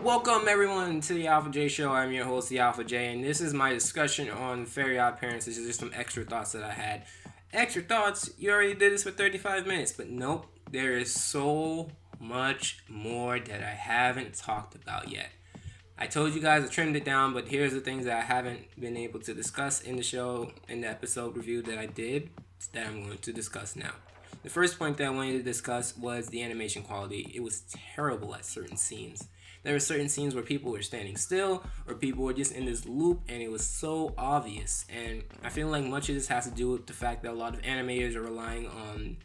Welcome everyone to the Alpha J Show. I'm your host, the Alpha J, and this is my discussion on Fairly Oddparents. This is just some extra thoughts that I had. Extra thoughts? You already did this for 35 minutes, but nope. There is so much more that I haven't talked about yet. I told you guys I trimmed it down, but here's the things that I haven't been able to discuss in the show, in the episode review that I did, that I'm going to discuss now. The first point that I wanted to discuss was the animation quality. It was terrible at certain scenes. There were certain scenes where people were standing still or people were just in this loop, and it was so obvious. And I feel like much of this has to do with the fact that a lot of animators are relying on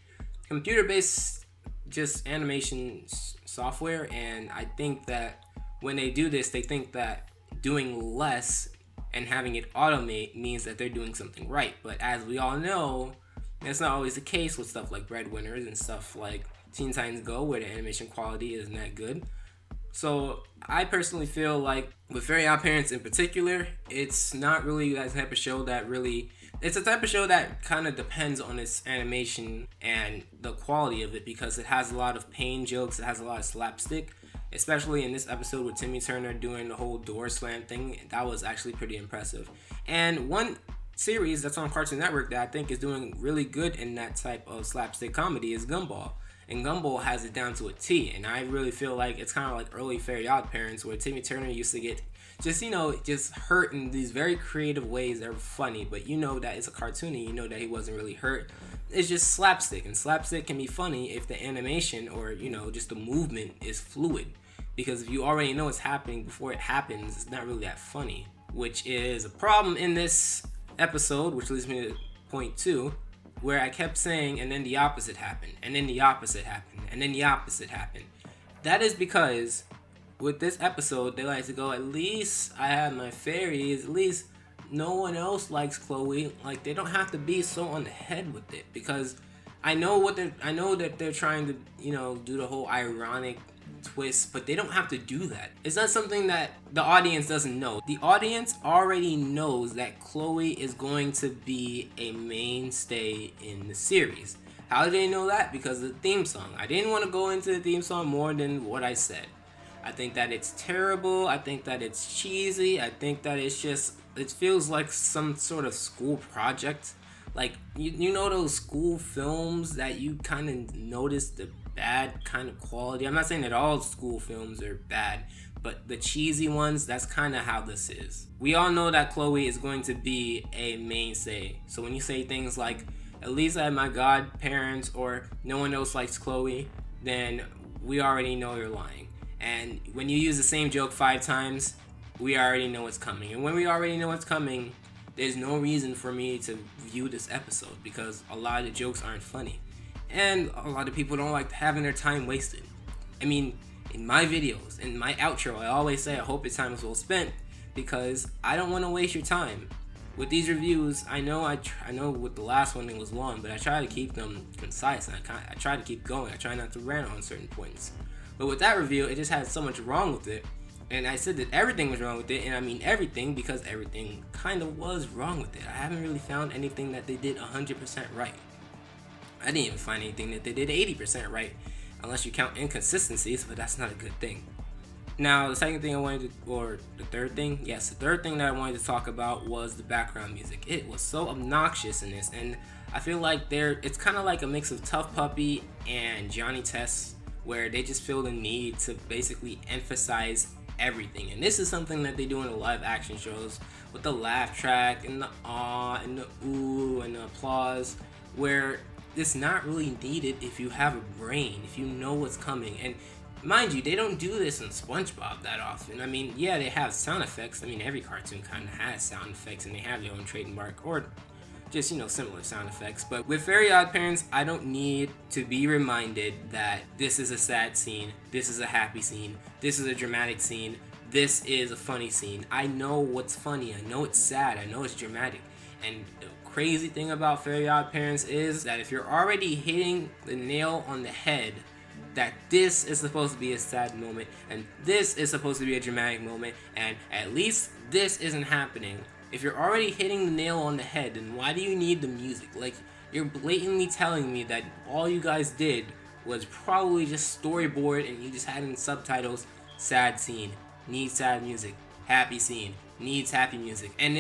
computer-based just animation software, and I think that when they do this, they think that doing less and having it automate means that they're doing something right. But as we all know, that's not always the case with stuff like Breadwinners and stuff like Teen Titans Go, where the animation quality isn't that good. So I personally feel like with Fairly Oddparents in particular, it's not really that type of show that really... It's a type of show that kind of depends on its animation and the quality of it, because it has a lot of pain jokes, it has a lot of slapstick, especially in this episode with Timmy Turner doing the whole door slam thing. That was actually pretty impressive. And one series that's on Cartoon Network that I think is doing really good in that type of slapstick comedy is Gumball. And Gumball has it down to a T, and I really feel like it's kind of like early Fairly Oddparents, where Timmy Turner used to get just hurt in these very creative ways that are funny, but you know that it's a cartoon and you know that he wasn't really hurt. It's just slapstick, and slapstick can be funny if the animation or, just the movement is fluid. Because if you already know it's happening before it happens, it's not really that funny, which is a problem in this episode, which leads me to point 2. Where I kept saying, and then the opposite happened, and then the opposite happened, and then the opposite happened. That is because with this episode, they like to go, at least I have my fairies, at least no one else likes Chloe. Like, they don't have to be so on the head with it, because I know that they're trying to, do the whole ironic twist, but they don't have to do that. It's not something that the audience doesn't know. The audience already knows that Chloe is going to be a mainstay in the series. How do they know that? Because of the theme song. I didn't want to go into the theme song more than what I said. I think that it's terrible. I think that it's cheesy. I think that it feels like some sort of school project. Like, you know those school films that you kind of notice the bad kind of quality? I'm not saying that all school films are bad, but the cheesy ones, that's kind of how this is. We all know that Chloe is going to be a mainstay. So when you say things like, at least I have my godparents, or no one else likes Chloe, then we already know you're lying. And when you use the same joke 5 times, we already know what's coming. And when we already know what's coming, there's no reason for me to view this episode, because a lot of the jokes aren't funny. And a lot of people don't like having their time wasted. I mean, in my videos, in my outro, I always say I hope your time is well spent, because I don't want to waste your time. With these reviews, I know with the last one it was long, but I try to keep them concise, and I try to keep going. I try not to rant on certain points. But with that review, it just had so much wrong with it. And I said that everything was wrong with it, and I mean everything, because everything kind of was wrong with it. I haven't really found anything that they did 100% right. I didn't even find anything that they did 80% right, unless you count inconsistencies, but that's not a good thing. Now, the third thing that I wanted to talk about was the background music. It was so obnoxious in this, and I feel like it's kind of like a mix of Tough Puppy and Johnny Test, where they just feel the need to basically emphasize everything. And this is something that they do in the live action shows with the laugh track and the awe and the ooh and the applause, where it's not really needed if you have a brain, if you know what's coming. And mind you, they don't do this in SpongeBob that often. I mean, yeah, they have sound effects. I mean, every cartoon kind of has sound effects, and they have their own trademark, or just, similar sound effects. But with Fairly Oddparents, I don't need to be reminded that this is a sad scene, this is a happy scene, this is a dramatic scene, this is a funny scene. I know what's funny, I know it's sad, I know it's dramatic. And the crazy thing about Fairly Oddparents is that if you're already hitting the nail on the head, that this is supposed to be a sad moment, and this is supposed to be a dramatic moment, and at least this isn't happening. If you're already hitting the nail on the head, then why do you need the music? Like, you're blatantly telling me that all you guys did was probably just storyboard and you just had in subtitles, sad scene. needs sad music. Happy scene needs happy music. And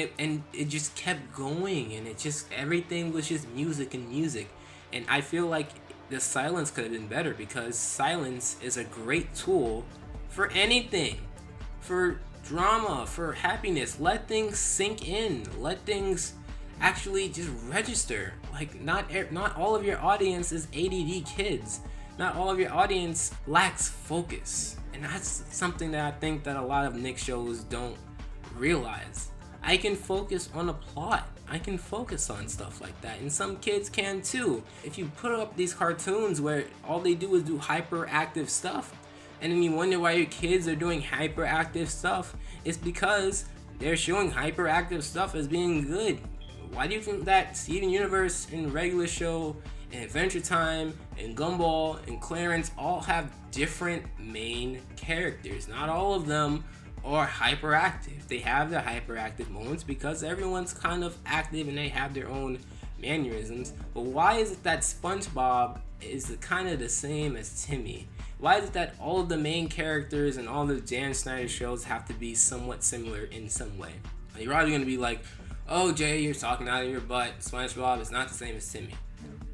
it just kept going, and it just everything was just music and music. And I feel like the silence could have been better, because silence is a great tool for anything. For drama, for happiness. Let things sink in. Let things actually just register. Like, not all of your audience is ADD kids. Not all of your audience lacks focus. And that's something that I think that a lot of Nick shows don't realize. I can focus on a plot. I can focus on stuff like that, and some kids can too. If you put up these cartoons where all they do is do hyperactive stuff, and then you wonder why your kids are doing hyperactive stuff, it's because they're showing hyperactive stuff as being good. Why do you think that Steven Universe and Regular Show and Adventure Time and Gumball and Clarence all have different main characters? Not all of them are hyperactive. They have their hyperactive moments because everyone's kind of active and they have their own mannerisms. But why is it that SpongeBob is kind of the same as Timmy? Why is it that all of the main characters and all the Dan Snyder shows have to be somewhat similar in some way? You're probably going to be like, oh Jay, you're talking out of your butt. SpongeBob is not the same as Timmy.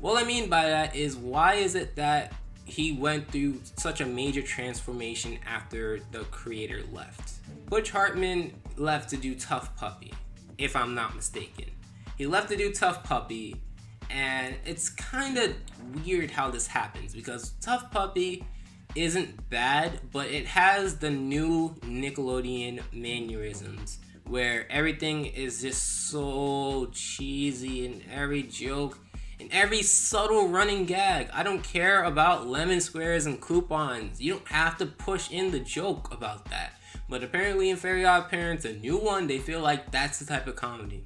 What I mean by that is, why is it that he went through such a major transformation after the creator left? Butch Hartman left to do Tough Puppy, if I'm not mistaken. He left to do Tough Puppy, and it's kind of weird how this happens, because Tough Puppy isn't bad, but it has the new Nickelodeon mannerisms where everything is just so cheesy, and every joke and every subtle running gag. I don't care about lemon squares and coupons. You don't have to push in the joke about that. But apparently in Fairly Oddparents, a new one, they feel like that's the type of comedy.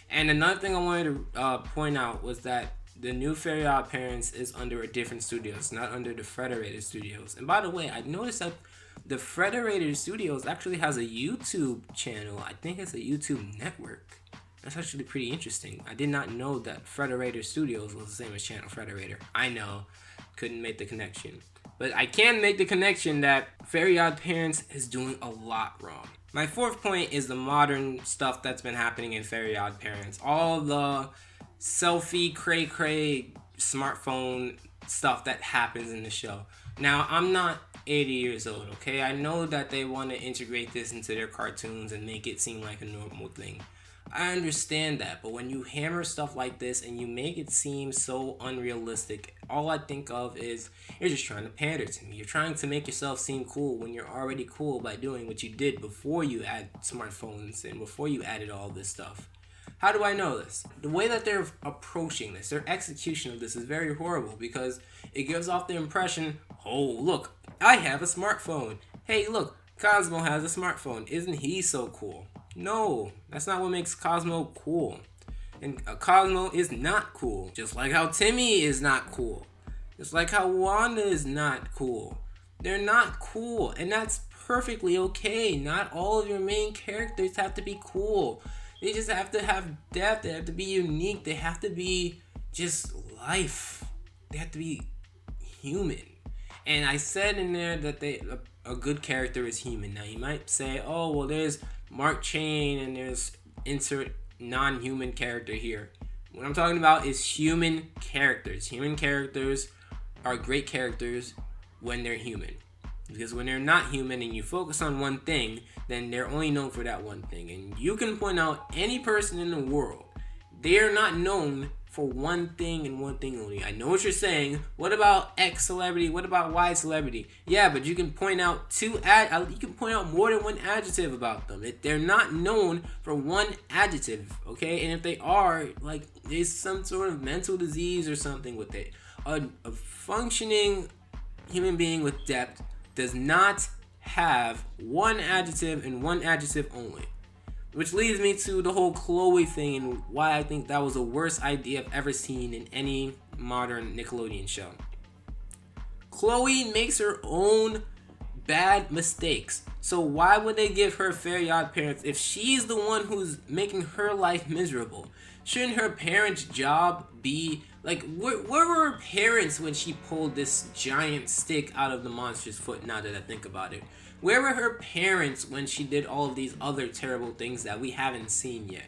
And another thing I wanted to point out was that the new Fairly Oddparents is under a different studio. It's not under the Frederator Studios. And by the way, I noticed that the Frederator Studios actually has a YouTube channel. I think it's a YouTube network. That's actually pretty interesting. I did not know that Frederator Studios was the same as Channel Frederator. I know, couldn't make the connection. But I can make the connection that Fairly Oddparents is doing a lot wrong. My fourth point is the modern stuff that's been happening in Fairly Oddparents. All the selfie, cray-cray, smartphone stuff that happens in the show. Now, I'm not 80 years old, okay? I know that they want to integrate this into their cartoons and make it seem like a normal thing. I understand that, but when you hammer stuff like this and you make it seem so unrealistic, all I think of is you're just trying to pander to me. You're trying to make yourself seem cool when you're already cool by doing what you did before you add smartphones and before you added all this stuff. How do I know this? The way that they're approaching this, their execution of this is very horrible, because it gives off the impression, oh look, I have a smartphone. Hey look, Cosmo has a smartphone. Isn't he so cool? No, that's not what makes Cosmo cool. And Cosmo is not cool. Just like how Timmy is not cool. Just like how Wanda is not cool. They're not cool, and that's perfectly okay. Not all of your main characters have to be cool. They just have to have depth. They have to be unique. They have to be just life. They have to be human. And I said in there that a good character is human. Now you might say, oh, well, there's Mark Chain and there's insert non-human character here. What I'm talking about is human characters. Human characters are great characters when they're human. Because when they're not human and you focus on one thing, then they're only known for that one thing. And you can point out any person in the world. They are not known for one thing and one thing only. I know what you're saying. What about X celebrity? What about Y celebrity? Yeah, but you can point out you can point out more than one adjective about them. They're not known for one adjective, okay? And if they are, like, there's some sort of mental disease or something with it. A functioning human being with depth does not have one adjective and one adjective only. Which leads me to the whole Chloe thing and why I think that was the worst idea I've ever seen in any modern Nickelodeon show. Chloe makes her own bad mistakes. So why would they give her Fairly Oddparents if she's the one who's making her life miserable? Shouldn't her parents' job be, like, where were her parents when she pulled this giant stick out of the monster's foot, now that I think about it? Where were her parents when she did all of these other terrible things that we haven't seen yet?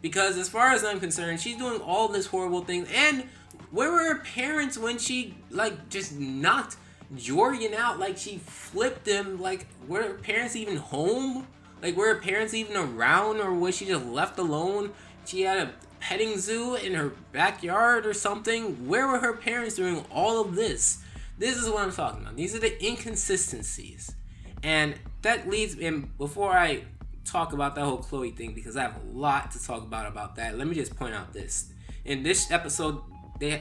Because as far as I'm concerned, she's doing all this horrible things. And where were her parents when she, like, just knocked Jordan out? Like, she flipped him. Like, were her parents even home? Like, were her parents even around? Or was she just left alone? She had a petting zoo in her backyard or something? Where were her parents during all of this? This is what I'm talking about. These are the inconsistencies. And that leads, and before I talk about that whole Chloe thing, because I have a lot to talk about that, let me just point out this. In this episode,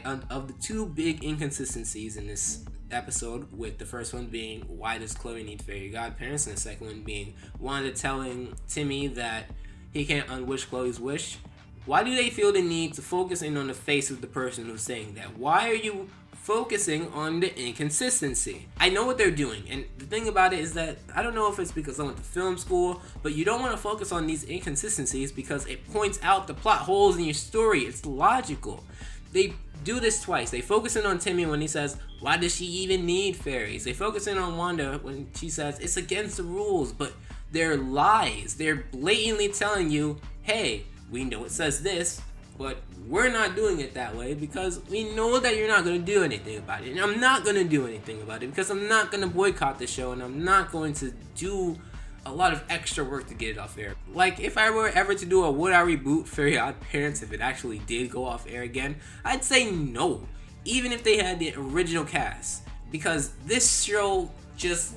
of the two big inconsistencies in this episode, with the first one being, why does Chloe need fairy godparents? And the second one being Wanda telling Timmy that he can't unwish Chloe's wish. Why do they feel the need to focus in on the face of the person who's saying that? Why are you focusing on the inconsistency? I know what they're doing, and the thing about it is that I don't know if it's because I went to film school, but you don't want to focus on these inconsistencies because it points out the plot holes in your story. It's logical. They do this twice. They focus in on Timmy when he says, why does she even need fairies? They focus in on Wanda when she says it's against the rules, but they're lies. They're blatantly telling you, hey, we know it says this, but we're not doing it that way because we know that you're not going to do anything about it. And I'm not going to do anything about it because I'm not going to boycott the show, and I'm not going to do a lot of extra work to get it off air. Like, if I were ever to do a would I reboot Fairly Oddparents if it actually did go off air again, I'd say no, even if they had the original cast, because this show just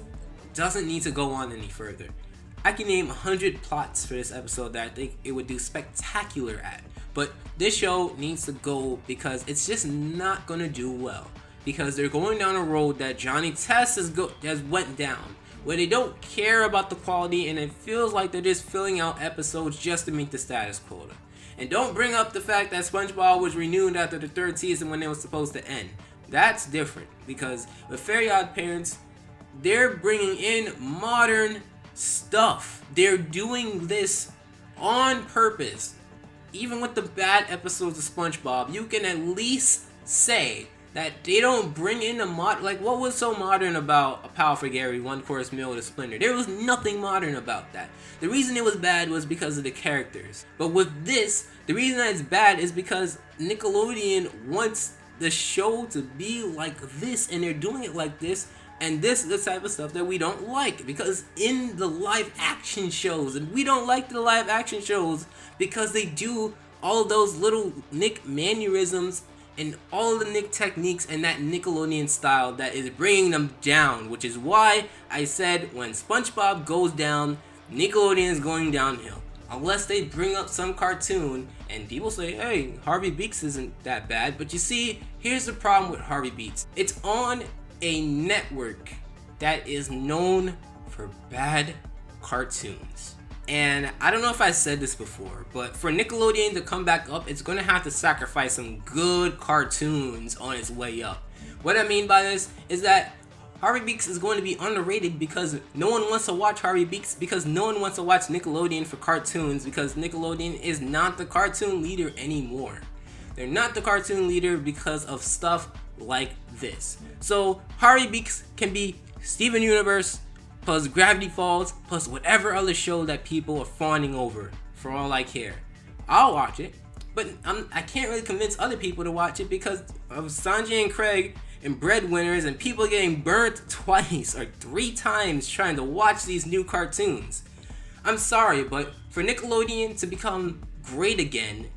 doesn't need to go on any further. I can name 100 plots for this episode that I think it would do spectacular at, but this show needs to go because it's just not going to do well, because they're going down a road that Johnny Test has went down, where they don't care about the quality and it feels like they're just filling out episodes just to meet the status quota. And don't bring up the fact that SpongeBob was renewed after the third season when it was supposed to end. That's different, because with Fairly Oddparents, they're bringing in modern stuff. They're doing this on purpose. Even with the bad episodes of SpongeBob, you can at least say that they don't bring in like, what was so modern about A Pal for Gary, One Course Meal with a Splinter? There was nothing modern about that. The reason it was bad was because of the characters. But with this, the reason that it's bad is because Nickelodeon wants the show to be like this, and they're doing it like this. And this is the type of stuff that we don't like, because in the live action shows, and we don't like the live action shows because they do all those little Nick mannerisms and all the Nick techniques and that Nickelodeon style that is bringing them down, which is why I said when SpongeBob goes down, Nickelodeon is going downhill. Unless they bring up some cartoon and people say, hey, Harvey Beaks isn't that bad. But you see, here's the problem with Harvey Beaks. It's on a network that is known for bad cartoons. And I don't know if I said this before, but for Nickelodeon to come back up, it's going to have to sacrifice some good cartoons on its way up. What I mean by this is that Harvey Beaks is going to be underrated because no one wants to watch Harvey Beaks, because no one wants to watch Nickelodeon for cartoons, because Nickelodeon is not the cartoon leader anymore. They're not the cartoon leader because of stuff like this. So Harvey Beaks can be Steven Universe plus Gravity Falls plus whatever other show that people are fawning over, for all I care. I'll watch it, but I can't really convince other people to watch it because of Sanjay and Craig and Breadwinners and people getting burnt twice or 3 times trying to watch these new cartoons. I'm sorry, but for Nickelodeon to become great again,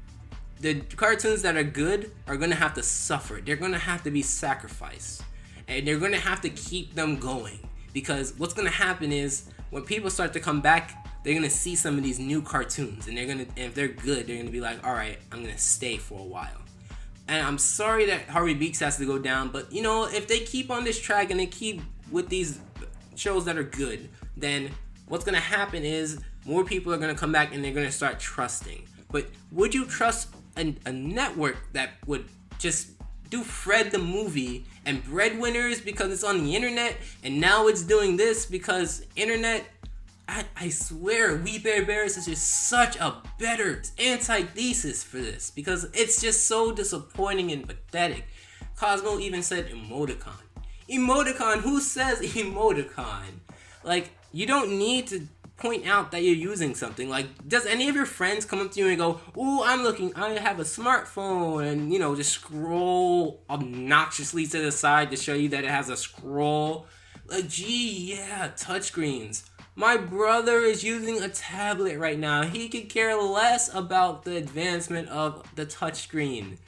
the cartoons that are good are going to have to suffer. They're going to have to be sacrificed. And they're going to have to keep them going. Because what's going to happen is when people start to come back, they're going to see some of these new cartoons. And if they're good, they're going to be like, alright, I'm going to stay for a while. And I'm sorry that Harvey Beaks has to go down. But, you know, if they keep on this track and they keep with these shows that are good, then what's going to happen is more people are going to come back and they're going to start trusting. But would you trust a network that would just do Fred the movie and Breadwinners because it's on the internet, and now it's doing this because internet? I swear We Bare Bears is just such a better antithesis for this, because it's just so disappointing and pathetic. Cosmo even said emoticon. Emoticon? Who says emoticon? Like, you don't need to point out that you're using something. Like, does any of your friends come up to you and go, "Ooh, I have a smartphone," and just scroll obnoxiously to the side to show you that it has a scroll? Like, gee, yeah, touchscreens. My brother is using a tablet right now. He could care less about the advancement of the touchscreen.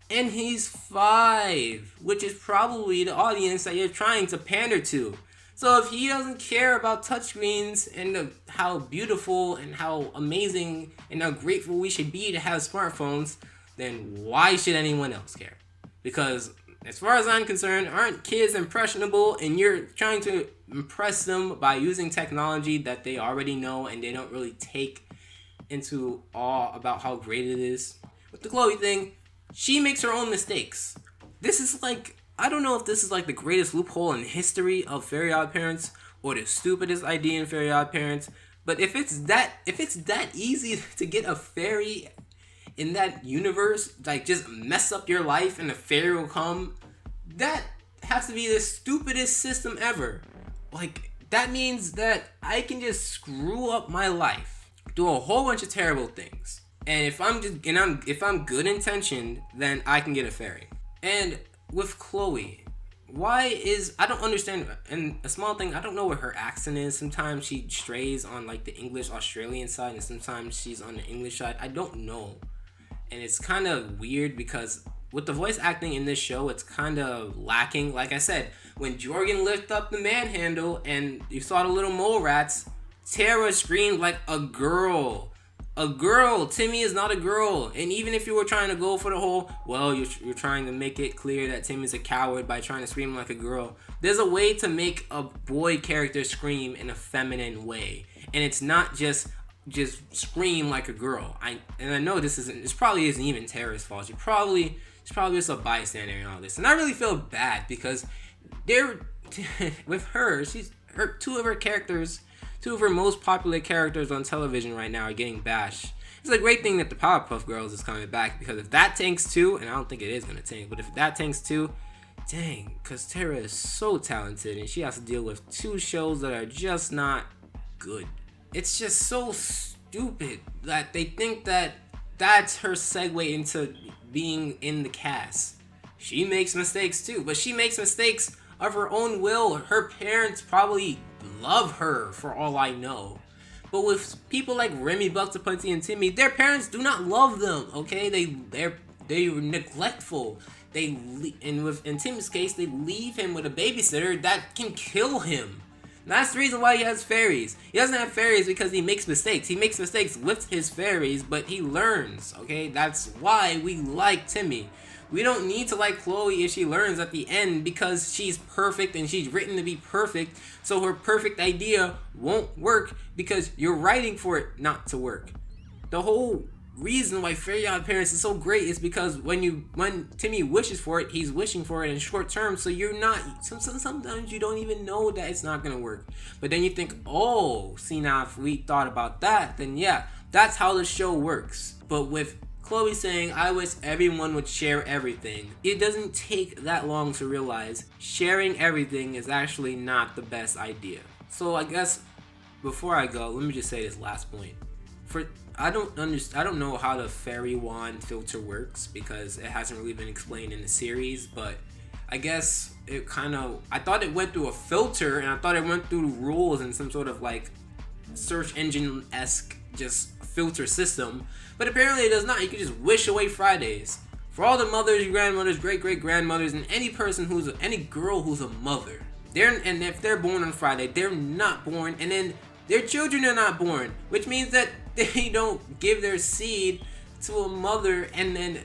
And he's 5, which is probably the audience that you're trying to pander to. So if he doesn't care about touchscreens and how beautiful and how amazing and how grateful we should be to have smartphones, then why should anyone else care? Because as far as I'm concerned, aren't kids impressionable, and you're trying to impress them by using technology that they already know and they don't really take into awe about how great it is? With the Chloe thing, she makes her own mistakes. This is like, I don't know if this is like the greatest loophole in history of Fairly Oddparents or the stupidest idea in Fairly Oddparents, but if it's that easy to get a fairy in that universe, like just mess up your life and a fairy will come, that has to be the stupidest system ever. Like, that means that I can just screw up my life, do a whole bunch of terrible things, and if I'm good intentioned, then I can get a fairy. And with Chloe, I don't understand, and a small thing, I don't know what her accent is. Sometimes she strays on like the English Australian side, and sometimes she's on the English side. I don't know. And it's kind of weird because with the voice acting in this show, it's kind of lacking. Like I said, when Jorgen lifted up the manhandle and you saw the little mole rats, Tara screamed like a girl. A girl. Timmy is not a girl. And even if you were trying to go for the whole, well, you're trying to make it clear that Timmy's a coward by trying to scream like a girl, there's a way to make a boy character scream in a feminine way. And it's not just scream like a girl. I know this probably isn't even Tara's fault. She's probably just a bystander in all this. And I really feel bad because they're with her, two of her most popular characters on television right now are getting bashed. It's a great thing that the Powerpuff Girls is coming back, because if that tanks too, and I don't think it is going to tank, but if that tanks too, dang, because Tara is so talented and she has to deal with 2 shows that are just not good. It's just so stupid that they think that that's her segue into being in the cast. She makes mistakes too, but she makes mistakes of her own will. Her parents probably love her for all I know. But with people like Remy, Bucks-a-Punty, and Timmy, their parents do not love them, okay? They're neglectful. In Timmy's case, they leave him with a babysitter that can kill him. And that's the reason why he has fairies. He doesn't have fairies because he makes mistakes. He makes mistakes with his fairies, but he learns, okay? That's why we like Timmy. We don't need to like Chloe if she learns at the end, because she's perfect and she's written to be perfect, so her perfect idea won't work because you're writing for it not to work. The whole reason why Fairly Oddparents is so great is because when Timmy wishes for it, he's wishing for it in short term, so you're not, sometimes you don't even know that it's not gonna work. But then you think, oh, see, now if we thought about that, then yeah, that's how the show works. But with Chloe saying, I wish everyone would share everything, it doesn't take that long to realize sharing everything is actually not the best idea. So I guess before I go, let me just say this last point. I don't know how the fairy wand filter works because it hasn't really been explained in the series, but I guess I thought it went through a filter, and I thought it went through rules and some sort of like search engine-esque just filter system, but apparently it does not. You can just wish away Fridays. For all the mothers, grandmothers, great-great-grandmothers, and any girl who's a mother, and if they're born on Friday, they're not born, and then their children are not born, which means that they don't give their seed to a mother, and then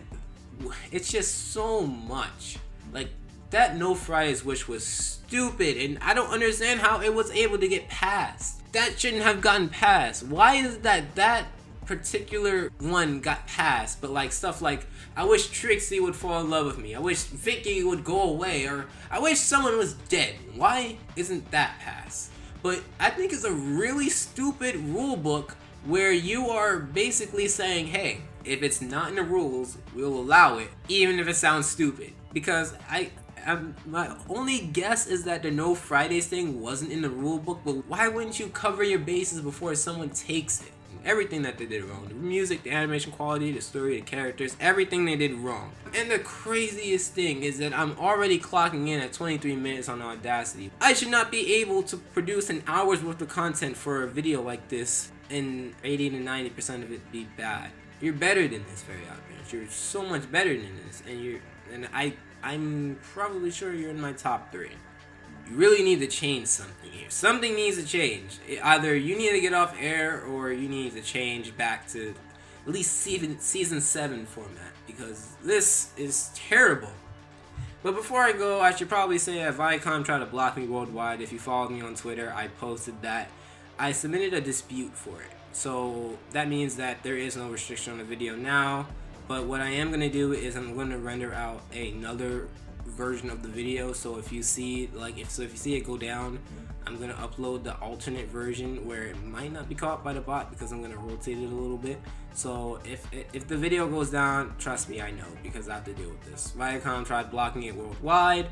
it's just so much. Like, that No Fridays wish was stupid, and I don't understand how it was able to get passed. That shouldn't have gotten passed. Why is that particular one got passed, but like stuff like, I wish Trixie would fall in love with me, I wish Vicky would go away, or I wish someone was dead, why isn't that passed? But I think it's a really stupid rule book where you are basically saying, hey, if it's not in the rules, we'll allow it, even if it sounds stupid. Because My only guess is that the No Fridays thing wasn't in the rule book, but why wouldn't you cover your bases before someone takes it? Everything that they did wrong. The music, the animation quality, the story, the characters, everything they did wrong. And the craziest thing is that I'm already clocking in at 23 minutes on Audacity. I should not be able to produce an hour's worth of content for a video like this and 80 to 90% of it be bad. You're better than this, Fairy Odd Parents. You're so much better than this, and I'm probably sure you're in my top 3. You really need to change something here. Something needs to change. Either you need to get off air, or you need to change back to at least season 7 format, because this is terrible. But before I go, I should probably say that Viacom tried to block me worldwide. If you followed me on Twitter, I posted that I submitted a dispute for it. So that means that there is no restriction on the video now. But what I am going to do is I'm going to render out another version of the video. So if you see if you see it go down, I'm going to upload the alternate version where it might not be caught by the bot, because I'm going to rotate it a little bit. So if the video goes down, trust me, I know, because I have to deal with this. Viacom tried blocking it worldwide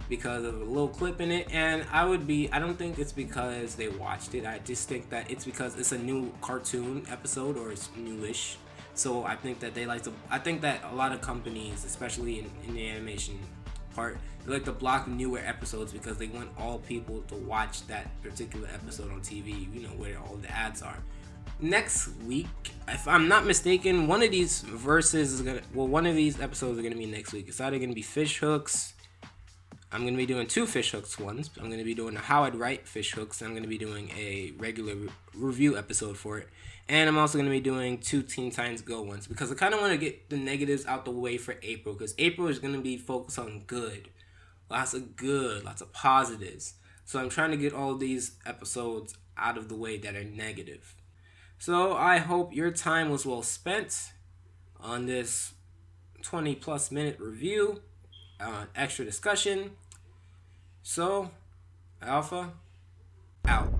because of a little clip in it, and I don't think it's because they watched it. I just think that it's because it's a new cartoon episode, or it's newish. So I think that I think that a lot of companies, especially in the animation part, they like to block newer episodes because they want all people to watch that particular episode on TV, where all the ads are. Next week, if I'm not mistaken, one of these episodes are gonna be next week. It's either gonna be fish hooks. I'm gonna be doing 2 fish hooks ones. I'm gonna be doing a How I'd Write fish hooks, and I'm gonna be doing a regular review episode for it. And I'm also gonna be doing 2 Teen Titans Go ones, because I kind of want to get the negatives out the way for April, because April is gonna be focused on good, lots of positives. So I'm trying to get all these episodes out of the way that are negative. So I hope your time was well spent on this 20+ minute review, extra discussion. So, Alpha, out.